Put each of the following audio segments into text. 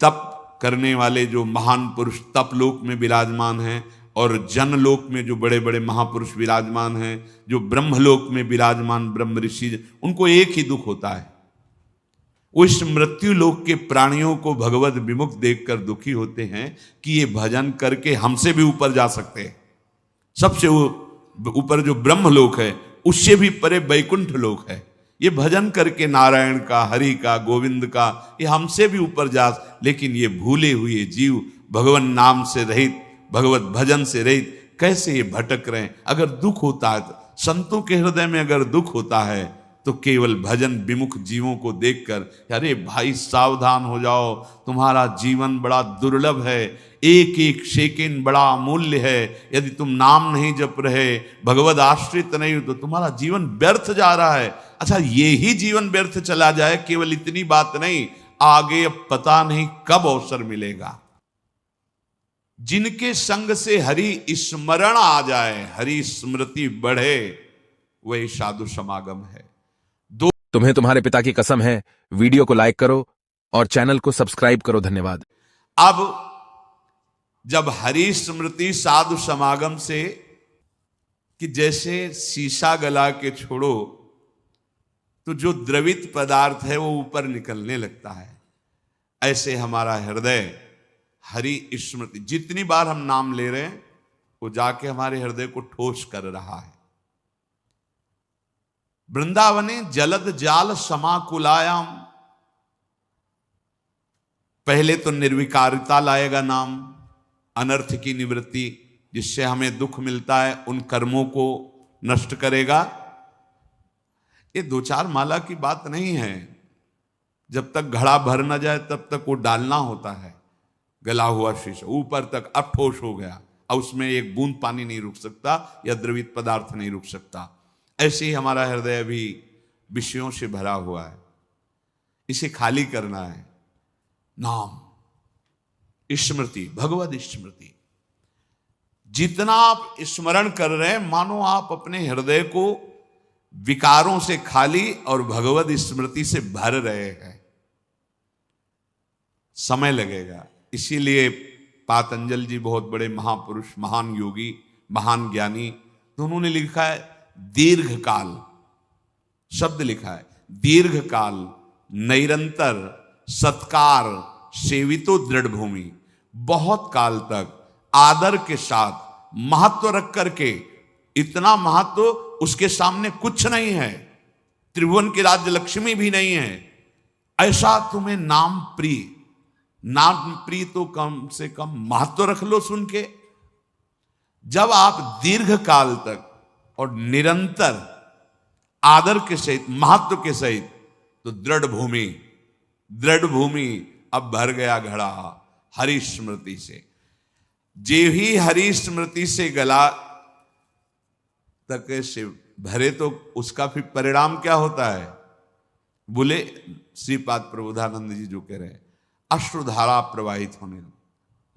तप करने वाले जो महान पुरुष तपलोक में विराजमान हैं और जनलोक में जो बड़े बड़े महापुरुष विराजमान हैं, जो ब्रह्मलोक में विराजमान ब्रह्म ऋषि, उनको एक ही दुख होता है। वो इस मृत्यु लोक के प्राणियों को भगवत विमुख देखकर दुखी होते हैं कि ये भजन करके हमसे भी ऊपर जा सकते हैं। सबसे ऊपर जो ब्रह्मलोक है उससे भी परे वैकुंठ लोक है। ये भजन करके नारायण का, हरि का, गोविंद का, ये हमसे भी ऊपर जा, लेकिन ये भूले हुए जीव भगवान नाम से रहित, भगवत भजन से रहित कैसे ये भटक रहे हैं। अगर दुख होता है, संतों के हृदय में अगर दुख होता है तो केवल भजन विमुख जीवों को देखकर, अरे भाई सावधान हो जाओ, तुम्हारा जीवन बड़ा दुर्लभ है, एक एक सेकंड बड़ा अमूल्य है। यदि तुम नाम नहीं जप रहे, भगवत आश्रित नहीं हो, तो तुम्हारा जीवन व्यर्थ जा रहा है। अच्छा, ये ही जीवन व्यर्थ चला जाए, केवल इतनी बात नहीं, आगे अब पता नहीं कब अवसर मिलेगा। जिनके संग से हरि स्मरण आ जाए, हरि स्मृति बढ़े, वही साधु समागम है। तुम्हें तुम्हारे पिता की कसम है, वीडियो को लाइक करो और चैनल को सब्सक्राइब करो। धन्यवाद। अब जब हरि स्मृति साधु समागम से, कि जैसे शीशा गला के छोड़ो तो जो द्रवित पदार्थ है वो ऊपर निकलने लगता है, ऐसे हमारा हृदय हरि स्मृति, जितनी बार हम नाम ले रहे हैं वो जाके हमारे हृदय को ठोस कर रहा है। वृंदावने जलद जाल समाकुलायाम, पहले तो निर्विकारिता लाएगा नाम, अनर्थ की निवृत्ति, जिससे हमें दुख मिलता है उन कर्मों को नष्ट करेगा। ये दो चार माला की बात नहीं है। जब तक घड़ा भर न जाए तब तक वो डालना होता है। गला हुआ शीशा ऊपर तक अब ठोस हो गया, अब उसमें एक बूंद पानी नहीं रुक सकता या द्रवित पदार्थ नहीं रुक सकता। ऐसे ही हमारा हृदय अभी विषयों से भरा हुआ है, इसे खाली करना है। नाम, स्मृति, भगवत स्मृति, जितना आप स्मरण कर रहे हैं मानो आप अपने हृदय को विकारों से खाली और भगवत स्मृति से भर रहे हैं। समय लगेगा। इसीलिए पातंजल जी बहुत बड़े महापुरुष, महान योगी, महान ज्ञानी, तो उन्होंने लिखा है दीर्घ काल, शब्द लिखा है दीर्घ काल, निरंतर सत्कार सेवितो दृढ़ भूमि, बहुत काल तक आदर के साथ महत्व रख करके, इतना महत्व उसके सामने कुछ नहीं है, त्रिभुवन की राज्य लक्ष्मी भी नहीं है, ऐसा तुम्हें नाम प्रिय, नाम प्रिय तो कम से कम महत्व रख लो सुन के। जब आप दीर्घ काल तक और निरंतर आदर के सहित, महत्व के सहित, तो दृढ़ भूमि, दृढ़ भूमि अब भर गया घड़ा हरि स्मृति से। जे ही हरि स्मृति से गला तक से भरे तो उसका फिर परिणाम क्या होता है? बोले श्रीपाद प्रबोधानंद जी जो कह रहे हैं, अश्रुधारा प्रवाहित होने,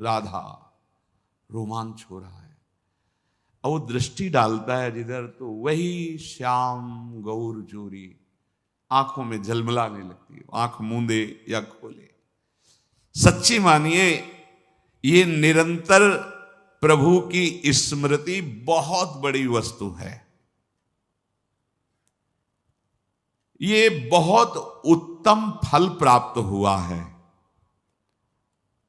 राधा रोमांच हो रहा है, और वो दृष्टि डालता है जिधर, तो वही श्याम गौर जोरी आंखों में झलमलाने लगती है, आंख मूंदे या खोले। सच्ची मानिए, ये निरंतर प्रभु की स्मृति बहुत बड़ी वस्तु है। ये बहुत उत्तम फल प्राप्त हुआ है,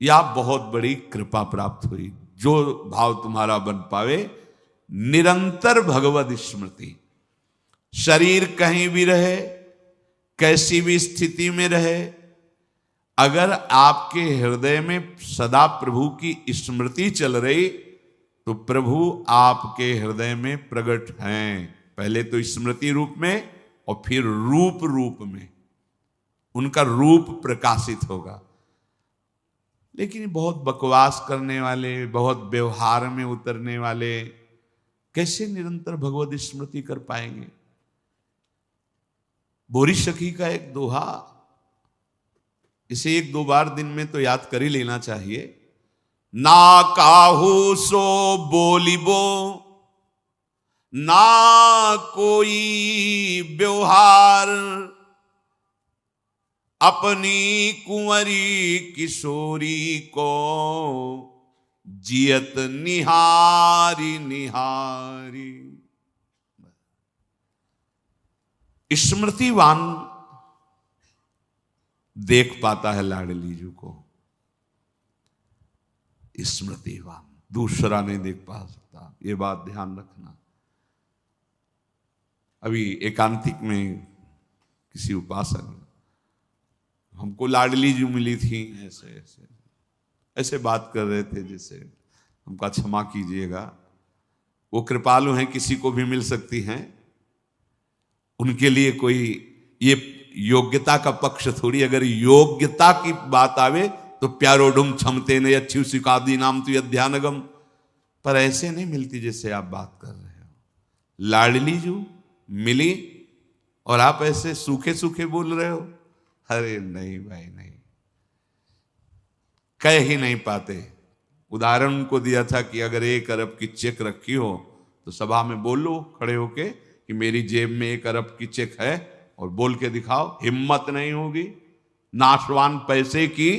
या बहुत बड़ी कृपा प्राप्त हुई। जो भाव तुम्हारा बन पावे, निरंतर भगवत स्मृति, शरीर कहीं भी रहे, कैसी भी स्थिति में रहे, अगर आपके हृदय में सदा प्रभु की स्मृति चल रही तो प्रभु आपके हृदय में प्रकट हैं। पहले तो स्मृति रूप में और फिर रूप रूप में उनका रूप प्रकाशित होगा। लेकिन बहुत बकवास करने वाले, बहुत व्यवहार में उतरने वाले कैसे निरंतर भगवत स्मृति कर पाएंगे? बोरी सखी का एक दोहा, इसे एक दो बार दिन में तो याद कर ही लेना चाहिए। ना काहू सो बोलिबो, ना कोई व्यवहार, अपनी कुंवरी किशोरी को जियत निहारी निहारी। स्मृतिवान देख पाता है लाडली जी को, स्मृतिवान दूसरा नहीं देख पा सकता, ये बात ध्यान रखना। अभी एकांतिक में किसी उपासक हमको लाडली जी मिली थी, ऐसे ऐसे ऐसे बात कर रहे थे, जैसे हमका क्षमा कीजिएगा, वो कृपालु हैं, किसी को भी मिल सकती हैं, उनके लिए कोई ये योग्यता का पक्ष थोड़ी। अगर योग्यता की बात आवे तो प्यारोडुम क्षमते ने अच्छी सिकादी नाम तो अध्यानगम, पर ऐसे नहीं मिलती जैसे आप बात कर रहे हो। लाडली जो मिली और आप ऐसे सूखे सूखे बोल रहे हो, अरे नहीं भाई नहीं, कह ही नहीं पाते। उदाहरण उनको दिया था कि अगर 1 अरब की चेक रखी हो तो सभा में बोलो खड़े होके कि मेरी जेब में 1 अरब की चेक है, और बोल के दिखाओ। हिम्मत नहीं होगी, नाशवान पैसे की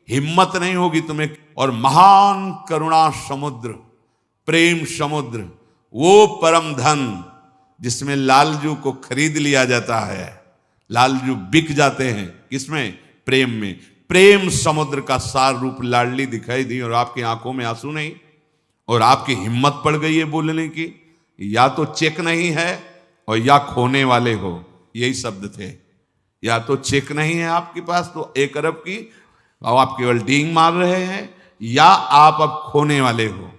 हिम्मत नहीं होगी तुम्हें। और महान करुणा समुद्र, प्रेम समुद्र, वो परम धन जिसमें लालजू को खरीद लिया जाता है, लालजू बिक जाते हैं, किसमें? प्रेम में। प्रेम समुद्र का सार रूप लाडली दिखाई दी, और आपकी आंखों में आंसू नहीं, और आपकी हिम्मत पड़ गई है बोलने की। या तो चेक नहीं है और या खोने वाले हो, यही शब्द थे। या तो चेक नहीं है आपके पास तो 1 अरब की, और आप केवल डींग मार रहे हैं, या आप अब खोने वाले हो।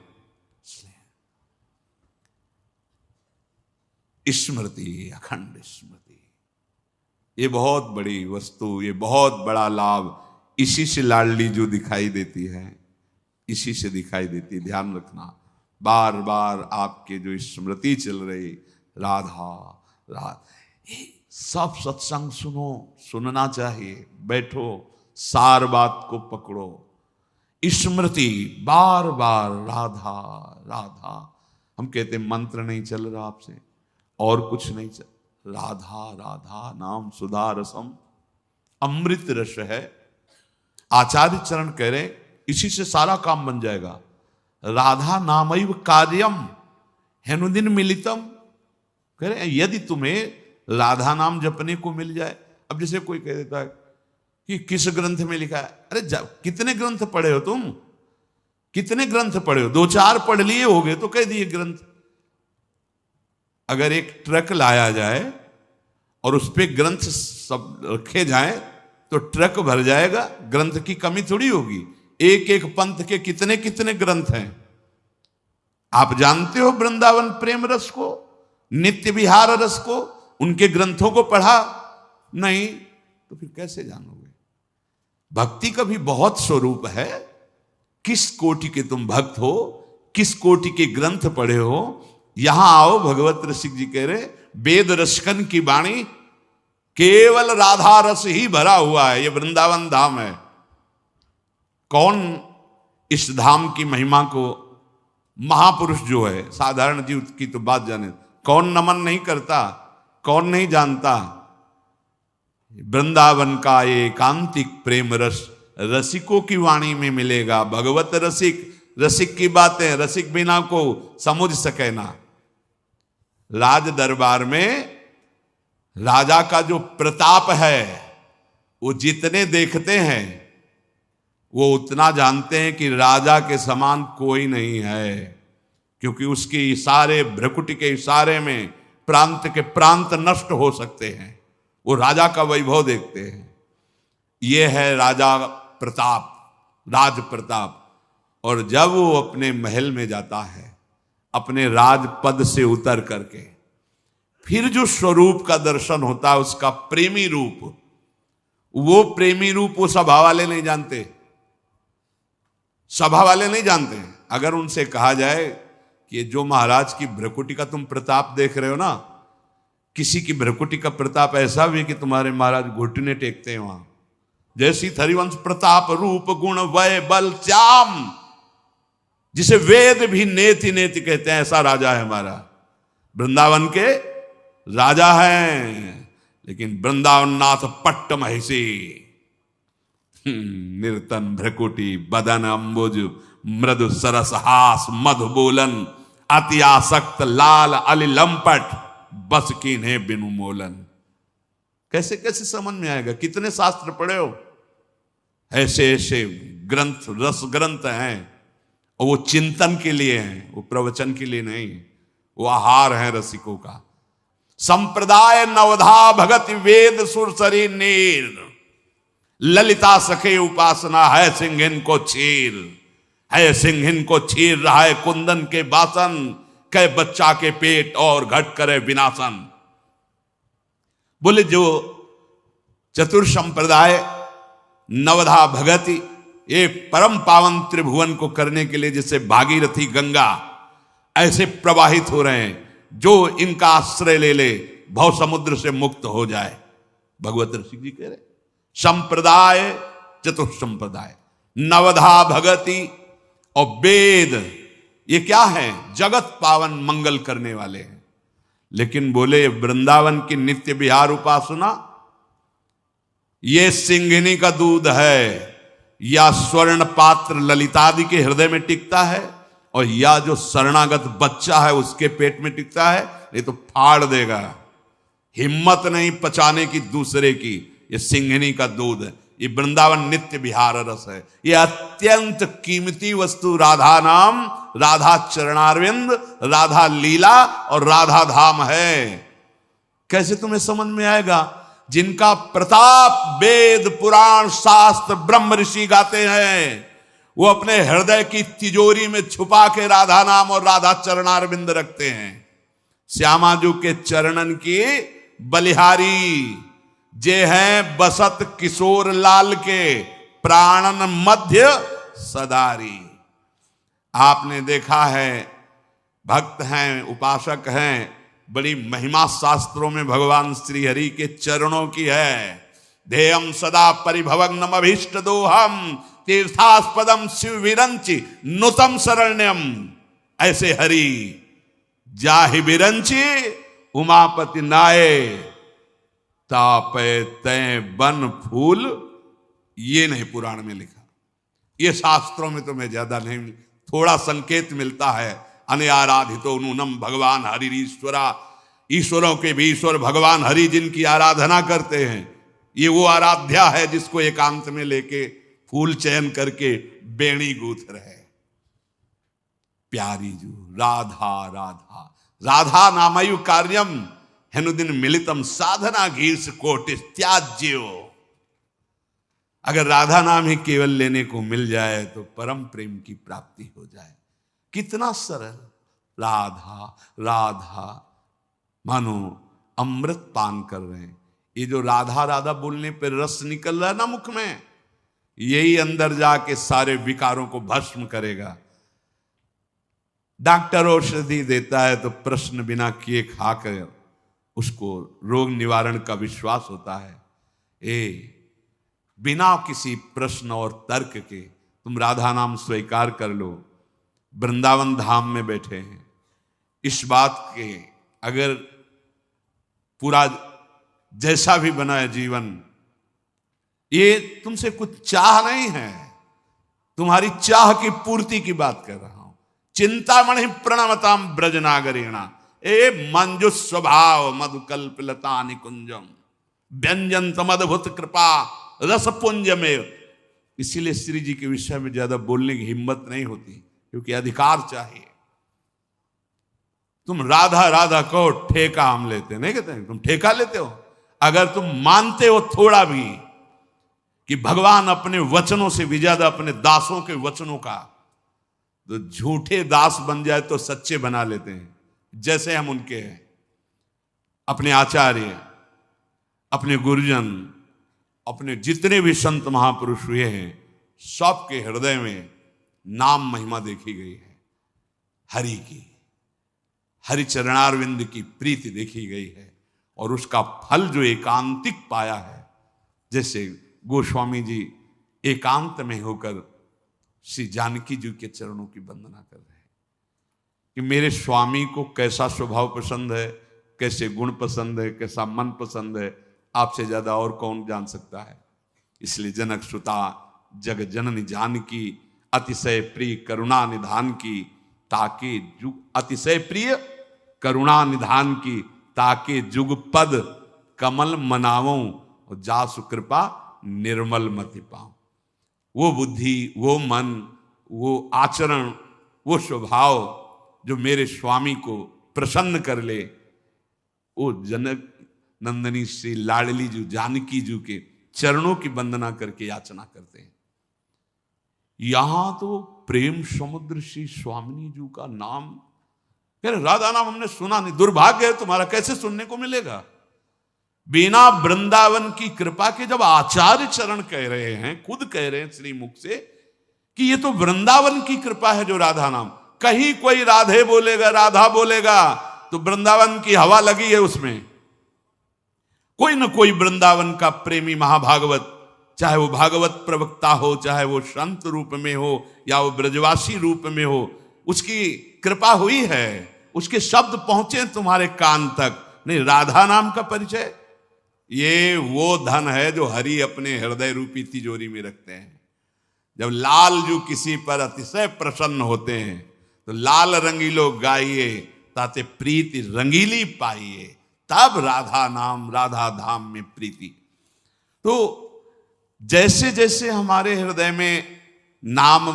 स्मृति, अखंड स्मृति, ये बहुत बड़ी वस्तु, ये बहुत बड़ा लाभ, इसी से लाडली जो दिखाई देती है, इसी से दिखाई देती है। ध्यान रखना, बार बार आपके जो स्मृति चल रही, राधा राधा, सब सत्संग सुनो, सुनना चाहिए, बैठो, सार बात को पकड़ो। स्मृति बार बार राधा राधा, हम कहते मंत्र नहीं चल रहा आपसे, और कुछ नहीं चल, राधा राधा नाम सुधा रसम, अमृत रस है। आचार्य चरण कह रहे इसी से सारा काम बन जाएगा। राधा नामैव कार्यम हेनुदिन मिलितम, कह रहे यदि तुम्हें राधा नाम जपने को मिल जाए। अब जैसे कोई कह देता है कि किस ग्रंथ में लिखा है, अरे कितने ग्रंथ पढ़े हो तुम, कितने ग्रंथ पढ़े हो? 2-4 पढ़ लिए होगे तो कह दिए ग्रंथ। अगर एक ट्रक लाया जाए और उस पे ग्रंथ सब रखे जाएं तो ट्रक भर जाएगा, ग्रंथ की कमी थोड़ी होगी। एक एक पंथ के कितने कितने ग्रंथ हैं। आप जानते हो वृंदावन प्रेम रस को, नित्य विहार रस को, उनके ग्रंथों को पढ़ा नहीं तो फिर कैसे जानोगे? भक्ति का भी बहुत स्वरूप है। किस कोटि के तुम भक्त हो, किस कोटि के ग्रंथ पढ़े हो, यहां आओ। भगवत रसिक जी कह रहे वेद रसकन की वाणी, केवल राधा रस ही भरा हुआ है। ये वृंदावन धाम है। कौन इस धाम की महिमा को, महापुरुष जो है, साधारण जीव की तो बात जाने, कौन नमन नहीं करता, कौन नहीं जानता? वृंदावन का एकांतिक प्रेम रस रसिकों की वाणी में मिलेगा। भगवत रसिक, रसिक की बातें रसिक बिना को समझ सके ना। राज दरबार में राजा का जो प्रताप है, वो जितने देखते हैं वो उतना जानते हैं कि राजा के समान कोई नहीं है, क्योंकि उसके इशारे, भ्रकुटी के इशारे में प्रांत के प्रांत नष्ट हो सकते हैं। वो राजा का वैभव देखते हैं। ये है राजा प्रताप, राज प्रताप। और जब वो अपने महल में जाता है, अपने राजपद से उतर करके, फिर जो स्वरूप का दर्शन होता है, उसका प्रेमी रूप, वो प्रेमी रूप वो सभा वाले नहीं जानते, सभा वाले नहीं जानते। अगर उनसे कहा जाए कि जो महाराज की भ्रकुटी का तुम प्रताप देख रहे हो ना, किसी की भ्रकुटी का प्रताप ऐसा भी कि तुम्हारे महाराज घुटने टेकते हैं वहां, जैसी हरिवंश प्रताप रूप गुण वय बल चाम, जिसे वेद भी नेति नेति कहते हैं, ऐसा राजा है हमारा। वृंदावन के राजा हैं, लेकिन वृंदावन नाथ पट्ट महिषी, निर्तन भ्रकुटी बदन अंबुज मृदु सरस हास मधु बोलन अति आसक्त लाल अली लंपट बस कीन्हे बिनु मोलन। कैसे कैसे समझ में आएगा? कितने शास्त्र पढ़े हो? ऐसे ऐसे ग्रंथ रस ग्रंथ हैं और वो चिंतन के लिए हैं, वो प्रवचन के लिए नहीं, वो आहार है रसिकों का। संप्रदाय नवधा भगत वेद सुरसरी नीर ललिता सखे उपासना है सिंहिन को चीर, है सिंहिन को चीर रहा है कुंदन के बासन, कै बच्चा के पेट और घट करे विनाशन। बोले जो चतुर संप्रदाय नवधा भगति ये परम पावन त्रिभुवन को करने के लिए जैसे भागीरथी गंगा ऐसे प्रवाहित हो रहे हैं, जो इनका आश्रय ले ले भव समुद्र से मुक्त हो जाए। भगवत ऋषि जी कह रहे संप्रदाय चतुर संप्रदाय नवधा भगति और वेद ये क्या है? जगत पावन मंगल करने वाले हैं। लेकिन बोले वृंदावन की नित्य विहार उपासना ये सिंहिनी का दूध है, या स्वर्ण पात्र ललितादि के हृदय में टिकता है, और या जो शरणागत बच्चा है उसके पेट में टिकता है, ये तो फाड़ देगा। हिम्मत नहीं पचाने की दूसरे की। ये सिंहिनी का दूध है, ये वृंदावन नित्य विहार रस है। ये अत्यंत कीमती वस्तु राधा नाम, राधा चरणारविंद, राधा लीला और राधा धाम है। कैसे तुम्हें समझ में आएगा? जिनका प्रताप वेद पुराण शास्त्र ब्रह्म ऋषि गाते हैं, वो अपने हृदय की तिजोरी में छुपा के राधा नाम और राधा चरणारविंद रखते हैं। श्यामाजू के चरणन की बलिहारी जे हैं बसत किशोर लाल के प्राणन मध्य सदारी। आपने देखा है भक्त हैं, उपासक हैं, बड़ी महिमा शास्त्रों में भगवान श्री हरि के चरणों की है। ध्येयम सदा परिभवग्नम अभीष्ट दोहम तीर्थास्पदम शिव विरंचि नुतम शरण्यम। ऐसे हरि जाहि विरंचि उमापति नाये तापे तय बन फूल। ये नहीं पुराण में लिखा, ये शास्त्रों में तुम्हें ज्यादा नहीं, थोड़ा संकेत मिलता है। अनआराधितो नूनम भगवान हरि ईश्वरा। ईश्वरों के भी ईश्वर भगवान हरि जिनकी आराधना करते हैं, ये वो आराध्या है जिसको एकांत में लेके फूल चयन करके बेणी गूंथ रहे। प्यारी जू राधा राधा राधा नामयु कार्यम हेनुदिन मिलितम साधना घीर्ष कोटि त्याज्यो। अगर राधा नाम ही केवल लेने को मिल जाए तो परम प्रेम की प्राप्ति हो जाए। कितना सरल। राधा राधा मानो अमृत पान कर रहे हैं। ये जो राधा राधा बोलने पर रस निकल रहा है ना मुख में, यही अंदर जाके सारे विकारों को भस्म करेगा। डॉक्टर औषधि देता है तो प्रश्न बिना किए खाकर उसको रोग निवारण का विश्वास होता है। बिना किसी प्रश्न और तर्क के तुम राधा नाम स्वीकार कर लो। वृंदावन धाम में बैठे हैं, इस बात के अगर पूरा जैसा भी बना है जीवन, ये तुमसे कुछ चाह नहीं है, तुम्हारी चाह की पूर्ति की बात कर रहा हूं। चिंतामणि प्रणमताम ब्रजनागरीणा ए मंजु स्वभाव मधुकल्पलता निकुंजम व्यंजन तमद्भुत कृपा रसपुंज में। इसीलिए श्री जी के विषय में ज्यादा बोलने की हिम्मत नहीं होती, क्योंकि अधिकार चाहिए। तुम राधा राधा कहो, ठेका हम लेते नहीं कहते हैं, तुम ठेका लेते हो। अगर तुम मानते हो थोड़ा भी कि भगवान अपने वचनों से भी ज्यादा अपने दासों के वचनों का, तो झूठे दास बन जाए तो सच्चे बना लेते हैं। जैसे हम उनके हैं, अपने आचार्य, अपने गुरुजन, अपने जितने भी संत महापुरुष हुए हैं, सबके हृदय में नाम महिमा देखी गई है। हरि की, हरि चरणारविंद की प्रीति देखी गई है, और उसका फल जो एकांतिक पाया है। जैसे गोस्वामी जी एकांत में होकर श्री जानकी जी के चरणों की वंदना कर रहे हैं कि मेरे स्वामी को कैसा स्वभाव पसंद है, कैसे गुण पसंद है, कैसा मन पसंद है, आपसे ज्यादा और कौन जान सकता है। इसलिए जनक सुता जग जननी जानकी अतिशय प्रिय करुणा निधान की ताके जुग, अतिशय प्रिय करुणा निधान की ताके जुग पद कमल मनावों और जासु कृपा निर्मल मति पाऊं। वो बुद्धि, वो मन, वो आचरण, वो स्वभाव जो मेरे स्वामी को प्रसन्न कर ले, वो जनक नंदनी श्री लाडली जी जानकी जी के चरणों की वंदना करके याचना करते हैं। यहां तो प्रेम समुद्र श्री स्वामिनी जी का नाम, राधा नाम हमने सुना नहीं, दुर्भाग्य है तुम्हारा, कैसे सुनने को मिलेगा? बिना वृंदावन की कृपा के जब आचार्य चरण कह रहे हैं, खुद कह रहे हैं श्री मुख से कि ये तो वृंदावन की कृपा है जो राधा नाम, कहीं कोई राधे बोलेगा, राधा बोलेगा तो वृंदावन की हवा लगी है उसमें। कोई ना कोई वृंदावन का प्रेमी महाभागवत, चाहे वो भागवत प्रवक्ता हो, चाहे वो संत रूप में हो या वो ब्रजवासी रूप में हो, उसकी कृपा हुई है, उसके शब्द पहुंचे तुम्हारे कान तक। नहीं, राधा नाम का परिचय, ये वो धन है जो हरि अपने हृदय रूपी तिजोरी में रखते हैं। जब लाल जो किसी पर अतिशय प्रसन्न होते हैं तो लाल रंगीलो गाइए ताते प्रीति रंगीली पाइए, तब राधा नाम राधा धाम में प्रीति। तो जैसे जैसे हमारे हृदय में नाम,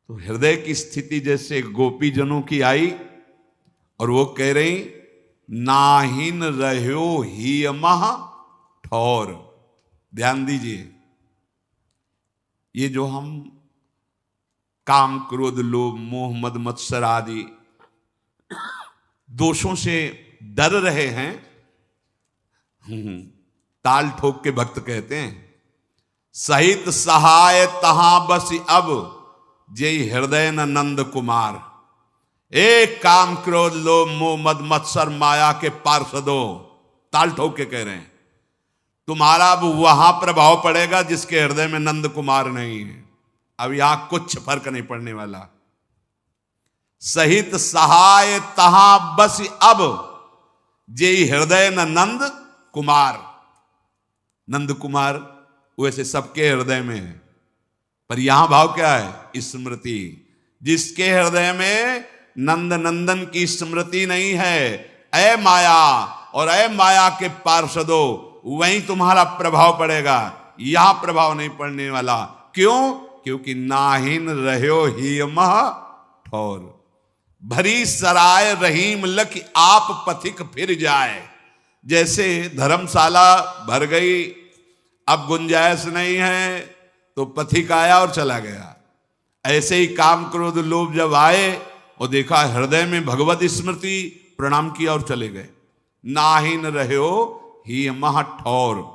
तो हृदय की स्थिति जैसे गोपी जनों की आई और वो कह रही नाहिन रह्यो ही महा ठौर। ध्यान दीजिए, ये जो हम काम क्रोध लोभ मोह मद मत्सर आदि दोषों से डर रहे हैं, ताल ठोक के भक्त कहते हैं सहित सहाय तहां बस अब जय हृदय न नंद कुमार। एक काम क्रोध लोभ मोह मद मत्सर माया के पार्षदों, ताल ठोक के कह रहे हैं तुम्हारा अब वहां प्रभाव पड़ेगा जिसके हृदय में नंद कुमार नहीं है। अब यहां कुछ फर्क नहीं पड़ने वाला। सहित सहाय तहां बस अब जय हृदय न नंद कुमार। नंद कुमार वैसे सबके हृदय में है, पर यहां भाव क्या है? स्मृति। जिसके हृदय में नंद नंदन की स्मृति नहीं है, ऐ माया और ऐ माया के पार्षदों, वहीं तुम्हारा प्रभाव पड़ेगा, यहां प्रभाव नहीं पड़ने वाला। क्यों? क्योंकि नाहिन रह्यो ही मह ठौर। भरी सराय रहीम लख आप पथिक फिर जाए। जैसे धर्मशाला भर गई, अब गुंजाइश नहीं है तो पथिक आया और चला गया। ऐसे ही काम क्रोध लोभ जब आए और देखा हृदय में भगवत स्मृति, प्रणाम किया और चले गए। नाहिन रह्यो ही मह ठौर।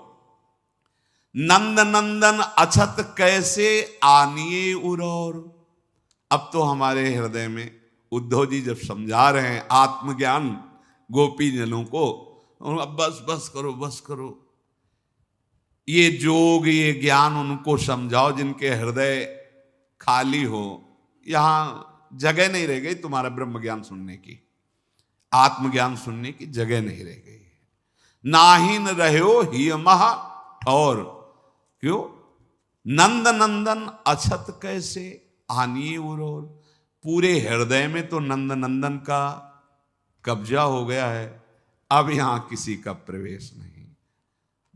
नंद नंदन अछत कैसे आनिए उरौर। अब तो हमारे हृदय में उद्धव जी जब समझा रहे हैं आत्मज्ञान गोपी जनों को, अब बस बस करो, बस करो, ये जोग ये ज्ञान उनको समझाओ जिनके हृदय खाली हो। यहां जगह नहीं रह गई तुम्हारा ब्रह्म ज्ञान सुनने की, आत्मज्ञान सुनने की जगह नहीं रह गई। नाहिन रह्यो ही महा ठौर। क्यों? नंद नंदन अछत कैसे आनिए उरौर। पूरे हृदय में तो नंद नंदन का कब्जा हो गया है, अब यहां किसी का प्रवेश नहीं।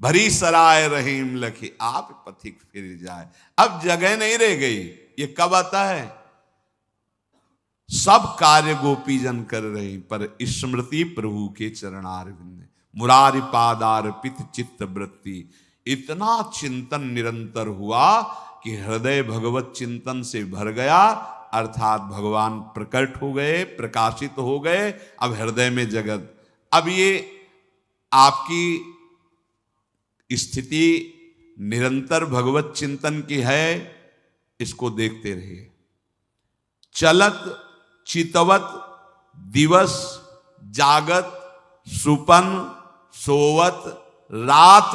भरी सराय रहीम लखी आप पथिक फिर जाए। अब जगह नहीं रह गई। ये कब आता है? सब कार्य गोपी जन कर रहे, पर स्मृति प्रभु के चरणारविंद मुरारी पादार्पित चित्त वृत्ति। इतना चिंतन निरंतर हुआ कि हृदय भगवत चिंतन से भर गया, अर्थात भगवान प्रकट हो गए, प्रकाशित हो गए। अब हृदय में जगत। अब ये आपकी स्थिति निरंतर भगवत चिंतन की है, इसको देखते रहिए। चलत चितवत दिवस जागत सुपन सोवत रात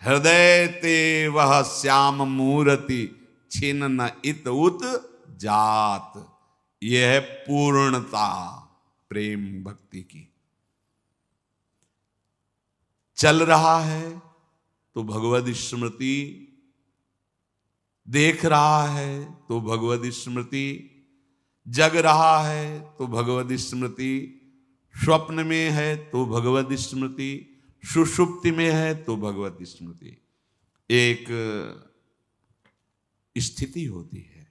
हृदय ते वह श्याम मूर्ति छिन न इत उत जात। यह है पूर्णता प्रेम भक्ति की। चल रहा है तो भगवद स्मृति, देख रहा है तो भगवद स्मृति, जग रहा है तो भगवद स्मृति, स्वप्न में है तो भगवद स्मृति, सुषुप्ति में है तो भगवद स्मृति। एक स्थिति होती है,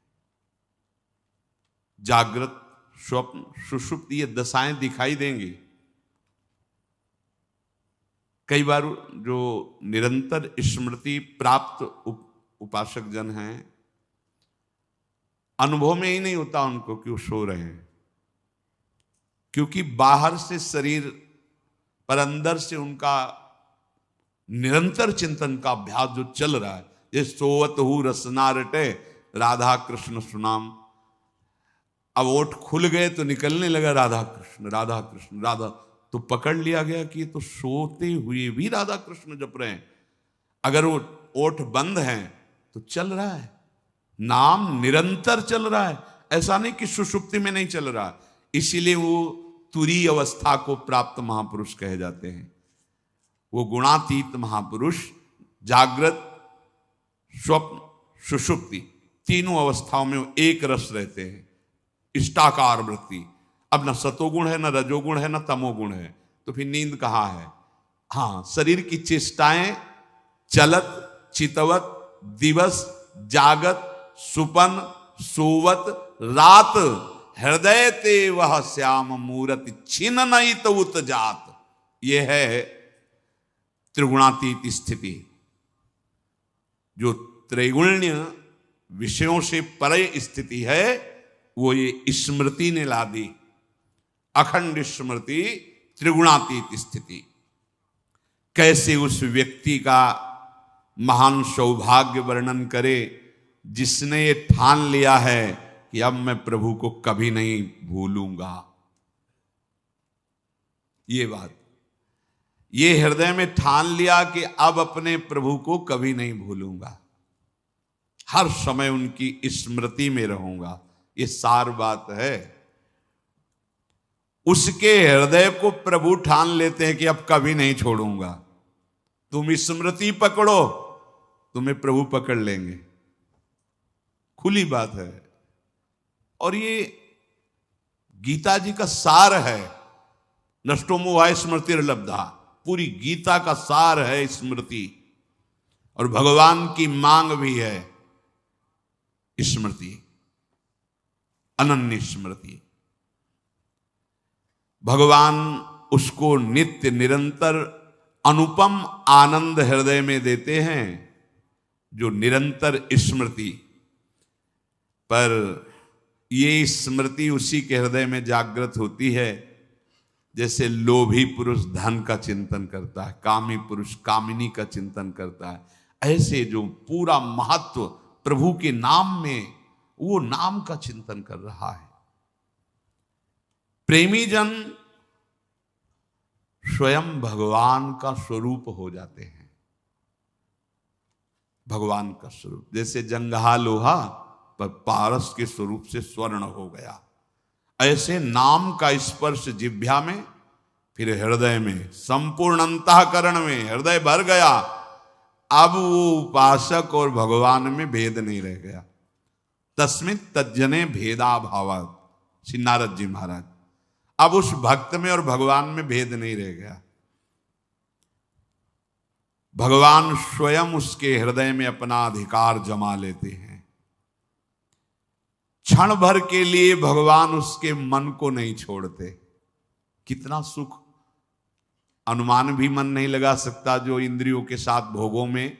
जागृत, स्वप्न, सुषुप्ति, ये दशाएं दिखाई देंगी। कई बार जो निरंतर स्मृति प्राप्त उपासक जन हैं, अनुभव में ही नहीं होता उनको कि वो सो रहे हैं, क्योंकि बाहर से शरीर पर अंदर से उनका निरंतर चिंतन का अभ्यास जो चल रहा है। ये सोवत हु रसना रटे राधा कृष्ण सुनाम, अब ओठ खुल गए तो निकलने लगा राधा कृष्ण राधा कृष्ण राधा, तो पकड़ लिया गया कि तो सोते हुए भी राधा कृष्ण जप रहे हैं। अगर वो ओठ बंद हैं तो चल रहा है, नाम निरंतर चल रहा है, ऐसा नहीं कि सुषुप्ति में नहीं चल रहा। इसीलिए वो तुरीय अवस्था को प्राप्त महापुरुष कहे जाते हैं। वो गुणातीत महापुरुष जागृत, स्वप्न, सुषुप्ति तीनों अवस्थाओं में वो एक रस रहते हैं, इष्टाकार वृत्ति। अब न सतोगुण है, न रजोगुण है, न तमोगुण है, तो फिर नींद कहाँ है? हाँ, शरीर की चेष्टाएं चलत चितवत, दिवस जागत, सुपन सोवत, रात हृदय ते वह श्याम मूरत छिन नहीं तो उत जात। ये है त्रिगुणातीत स्थिति। जो त्रैगुण्य विषयों से परे स्थिति है वो ये स्मृति ने ला दी, अखंड स्मृति, त्रिगुणातीत स्थिति। कैसे उस व्यक्ति का महान सौभाग्य वर्णन करे जिसने ये ठान लिया है कि अब मैं प्रभु को कभी नहीं भूलूंगा। ये बात, ये हृदय में ठान लिया कि अब अपने प्रभु को कभी नहीं भूलूंगा, हर समय उनकी स्मृति में रहूंगा। ये सार बात है। उसके हृदय को प्रभु ठान लेते हैं कि अब कभी नहीं छोड़ूंगा। तुम स्मृति पकड़ो, तुम्हें प्रभु पकड़ लेंगे, खुली बात है। और ये गीता जी का सार है, नष्टो मोहाय स्मृतिर्लब्धा, पूरी गीता का सार है स्मृति। और भगवान की मांग भी है स्मृति, अनन्य स्मृति। भगवान उसको नित्य निरंतर अनुपम आनंद हृदय में देते हैं जो निरंतर स्मृति। पर ये स्मृति उसी के हृदय में जागृत होती है जैसे लोभी पुरुष धन का चिंतन करता है, कामी पुरुष कामिनी का चिंतन करता है। ऐसे जो पूरा महत्व प्रभु के नाम में, वो नाम का चिंतन कर रहा है। प्रेमी जन स्वयं भगवान का स्वरूप हो जाते हैं। भगवान का स्वरूप, जैसे जंगहा लोहा पर पारस के स्वरूप से स्वर्ण हो गया, ऐसे नाम का स्पर्श जिह्वा में, फिर हृदय में, संपूर्ण अंतःकरण में हृदय भर गया। अब वो उपासक और भगवान में भेद नहीं रह गया। तस्मिन् तज्जने भेदा भावात्, श्री नारद जी महाराज। अब उस भक्त में और भगवान में भेद नहीं रह गया। भगवान स्वयं उसके हृदय में अपना अधिकार जमा लेते हैं। क्षण भर के लिए भगवान उसके मन को नहीं छोड़ते। कितना सुख, अनुमान भी मन नहीं लगा सकता। जो इंद्रियों के साथ भोगों में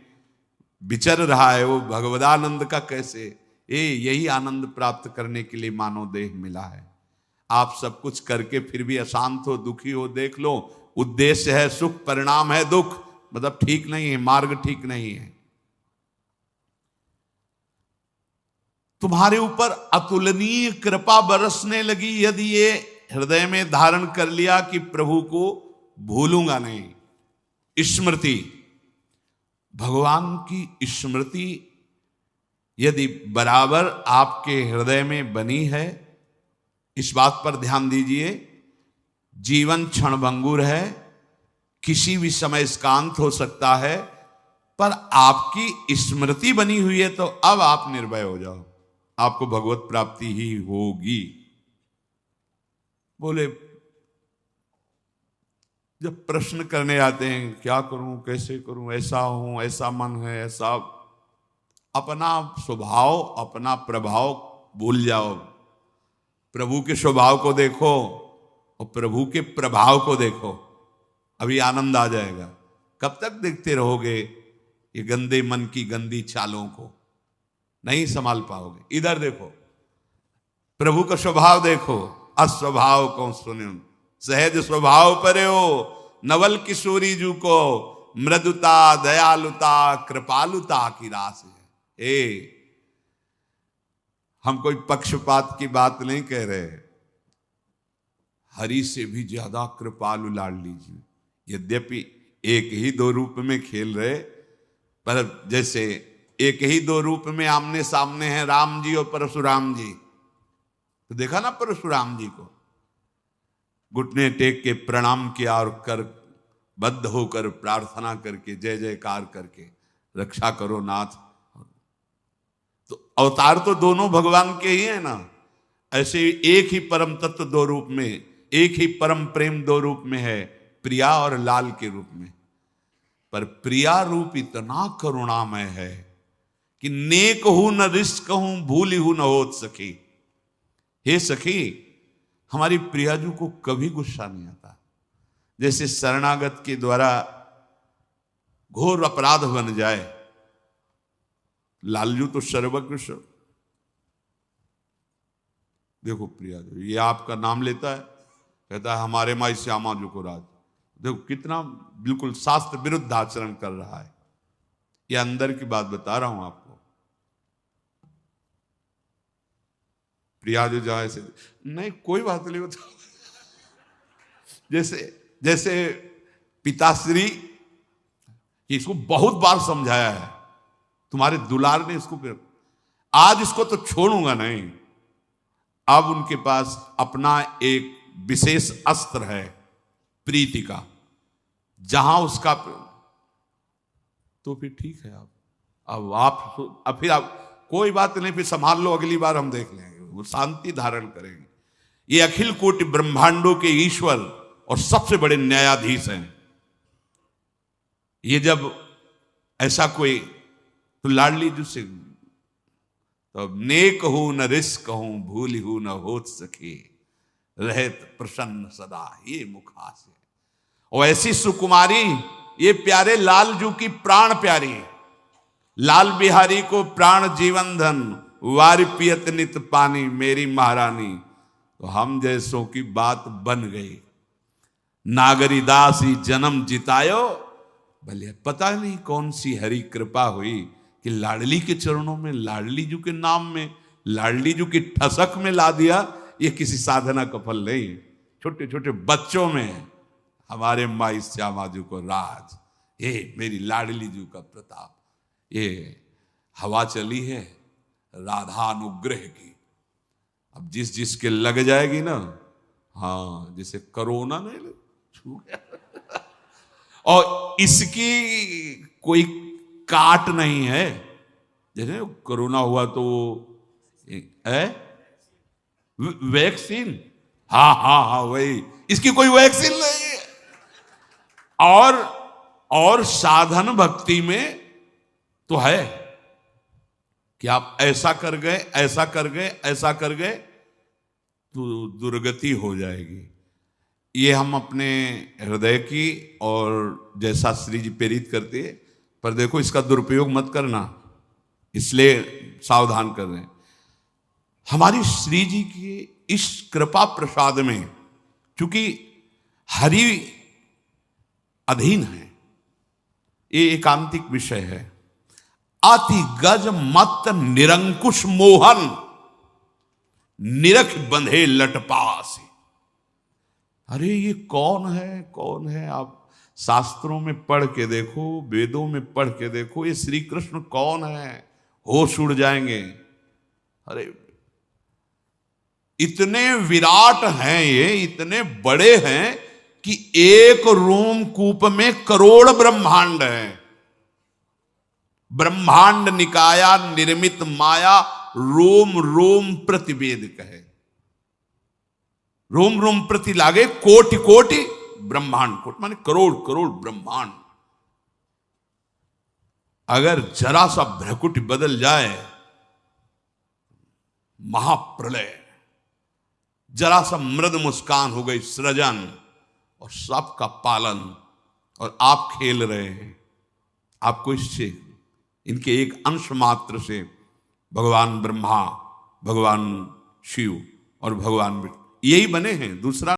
विचर रहा है वो भगवदानंद का कैसे, यही आनंद प्राप्त करने के लिए मानव देह मिला है। आप सब कुछ करके फिर भी अशांत हो, दुखी हो, देख लो। उद्देश्य है सुख, परिणाम है दुख, मतलब ठीक नहीं है, मार्ग ठीक नहीं है। तुम्हारे ऊपर अतुलनीय कृपा बरसने लगी यदि ये हृदय में धारण कर लिया कि प्रभु को भूलूंगा नहीं। स्मृति, भगवान की स्मृति यदि बराबर आपके हृदय में बनी है, इस बात पर ध्यान दीजिए। जीवन क्षणभंगुर है, किसी भी समय इसका अंत हो सकता है, पर आपकी स्मृति बनी हुई है तो अब आप निर्भय हो जाओ, आपको भगवत प्राप्ति ही होगी। बोले जब प्रश्न करने आते हैं क्या करूं कैसे करूं, ऐसा हूं ऐसा मन है ऐसा, अपना स्वभाव अपना प्रभाव भूल जाओ, प्रभु के स्वभाव को देखो और प्रभु के प्रभाव को देखो, अभी आनंद आ जाएगा। कब तक देखते रहोगे ये गंदे मन की गंदी चालों को, नहीं संभाल पाओगे। इधर देखो, प्रभु का स्वभाव देखो, अस्वभाव को सुनो सहज स्वभाव परे हो, नवल किशोरी जू को मृदुता दयालुता कृपालुता की रास है। हम कोई पक्षपात की बात नहीं कह रहे, हरि से भी ज्यादा कृपालु लाडली जी, यद्यपि एक ही दो रूप में खेल रहे, पर जैसे एक ही दो रूप में आमने सामने हैं राम जी और परशुराम जी, तो देखा ना परशुराम जी को घुटने टेक के प्रणाम किया और कर बद्ध होकर प्रार्थना करके जय जयकार करके रक्षा करो नाथ। तो अवतार तो दोनों भगवान के ही है ना, ऐसे एक ही परम तत्व दो रूप में, एक ही परम प्रेम दो रूप में है, प्रिया और लाल के रूप में। पर प्रिया रूप इतना करुणामय है कि नेक हूं न रिश्क हूं भूली हूं न होत सखी। हे सखी, हमारी प्रियाजू को कभी गुस्सा नहीं आता, जैसे शरणागत के द्वारा घोर अपराध बन जाए, लालजू तो सर्वकृष्ण। देखो प्रियाजू ये आपका नाम लेता है, कहता है हमारे माई श्यामा जू को राज, देखो कितना बिल्कुल शास्त्र विरुद्ध आचरण कर रहा है। ये अंदर की बात बता रहा हूं आपको। प्रिया जो जाए से नहीं, कोई बात नहीं होता। जैसे पिताश्री, इसको बहुत बार समझाया है, तुम्हारे दुलार ने इसको, आज इसको तो छोड़ूंगा नहीं। अब उनके पास अपना एक विशेष अस्त्र है प्रीति का, जहां उसका, तो फिर ठीक है। अब फिर आप कोई बात नहीं, फिर संभाल लो, अगली बार हम देख लेंगे, वो शांति धारण करेंगे। ये अखिल कोटि ब्रह्मांडों के ईश्वर और सबसे बड़े न्यायाधीश हैं। ये जब ऐसा कोई, तो लाडली जी से तो नेक हूं न रिश्क हूं भूली हूं न होत सके, रहत प्रसन्न सदा ये मुखास है। और ऐसी सुकुमारी, ये प्यारे लालजू की प्राण प्यारी, लाल बिहारी को प्राण जीवन धन वारि पियत नित पानी मेरी महारानी। तो हम जैसों की बात बन गई, नागरी दासी जन्म जितायो। भले पता नहीं कौन सी हरी कृपा हुई कि लाडली के चरणों में, लाडली जू के नाम में, लाडली जू की ठसक में ला दिया। ये किसी साधना का फल नहीं, छोटे छोटे बच्चों में हमारे माई श्यामा जू को राज, ये मेरी लाडली जू का प्रताप। ये हवा चली है राधा अनुग्रह की, अब जिस जिसके लग जाएगी ना, हाँ जैसे कोरोना नहीं छू गया और इसकी कोई काट नहीं है। जैसे कोरोना हुआ तो वैक्सीन, हाँ हाँ हाँ वही, इसकी कोई वैक्सीन नहीं है। और साधन भक्ति में तो है कि आप ऐसा कर गए ऐसा कर गए ऐसा कर गए तो दुर्गति हो जाएगी। ये हम अपने हृदय की और जैसा श्री जी प्रेरित करते हैं, पर देखो इसका दुरुपयोग मत करना, इसलिए सावधान कर रहे हैं। हमारी श्री जी की इस कृपा प्रसाद में, क्योंकि हरि अधीन है, ये एकांतिक विषय है। अति गज मत निरंकुश मोहन, निरख बंधे लटपास। अरे ये कौन है कौन है, आप शास्त्रों में पढ़ के देखो, वेदों में पढ़ के देखो, ये श्री कृष्ण कौन है, होश उड़ जाएंगे। अरे इतने विराट हैं, ये इतने बड़े हैं कि एक रोमकूप में करोड़ ब्रह्मांड है। ब्रह्मांड निकाया निर्मित माया, रोम रोम प्रतिवेद कहे। रोम रोम प्रति लागे कोटि कोटि ब्रह्मांड, कोटि माने करोड़ करोड़ ब्रह्मांड। अगर जरा सा भ्रकुटी बदल जाए, महाप्रलय। जरा सा मृद मुस्कान हो गई, सृजन और सबका पालन, और आप खेल रहे हैं। आपको इससे, इनके एक अंश मात्र से भगवान ब्रह्मा, भगवान शिव और भगवान विष्णु यही बने हैं, दूसरा